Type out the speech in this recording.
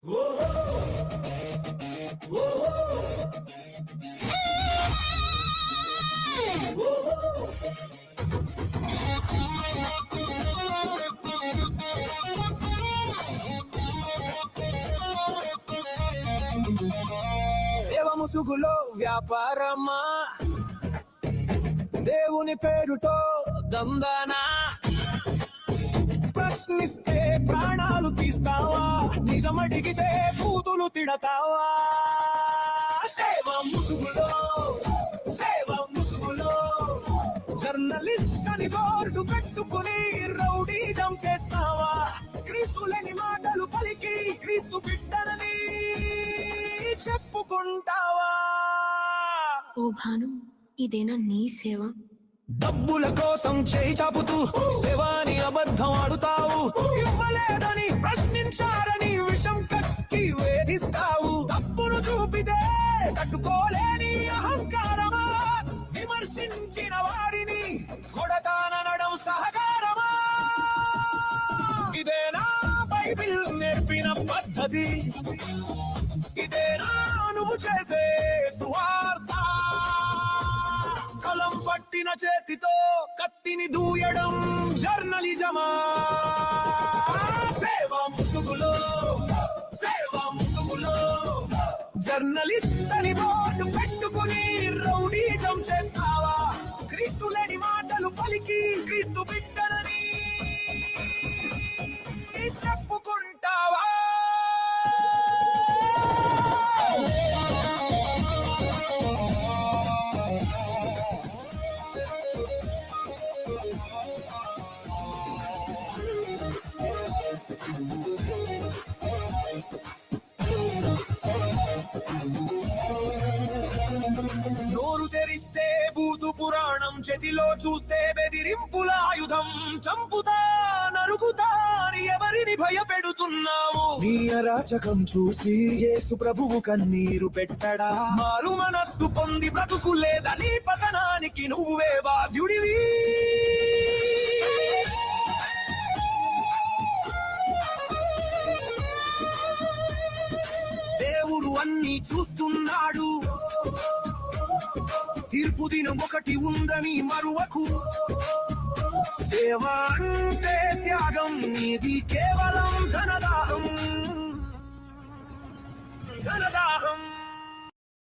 సేవ ముసుగులో వ్యాపారమా, దేవుని పేరుతో దందనా, ప్రశ్నిస్తే ప్రాణాలు తీస్తావా, నిజమడిగితే బూతులు తిడతావా? సేవ ముసుగులో, సేవ ముసుగులో జర్నలిస్ట్ అని బోర్డు పెట్టుకుని రౌడీజం చేస్తావా? క్రీస్తు లేని మాటలు పలికి క్రీస్తు బిడ్డనని చెప్పుకుంటావా? ఓ భాను, ఇదేనా నీ సేవ? డబ్బుల కోసం చేయి చాపుతూ సేవాని అబద్ధం ఆడుతావు. ఇవ్వలేదని ప్రశ్నించారని విషం కక్కి వేధిస్తావు. తప్పును చూపితే తట్టుకోలేని అహంకారమా, విమర్శించిన వారిని కొడతాననడం సహకారమా? ఇదేనా బైబిల్ నేర్పిన పద్ధతి? ఇదేనా నువ్వు చేసే సువార్త? కలం పట్టిన చేతితో కత్తిని దూయడం జర్నలిజమా? సేవ ముసుగులో, సేవ ముసుగులో జర్నలిస్ట్ అని బోర్డు పెట్టుకుని రౌడీజం చేస్తావా? క్రీస్తు లేని మాటలు పలికి క్రీస్తు బిడ్డనని చెప్పుకుంటావా? నోరు తెరిస్తే భూతు పురాణం, చేతిలో చూస్తే బెదిరింపుల ఆయుధం. చంపుతా నరుకుతా అని ఎవరిని భయపెడుతున్నావు? నీ అరాచకం చూసి యేసు ప్రభువు కన్నీరు పెట్టడా? మారు మనస్సు పొంది బ్రతుకు లేదని పతనానికి నువ్వే బాధ్యుడివి. దేవుడు అన్ని చూస్తున్నాడు, తీర్పు దినం ఒకటి ఉందని మరువకు. సేవ అంటే త్యాగం, నీది కేవలం ధనదాహం, ధనదాహం.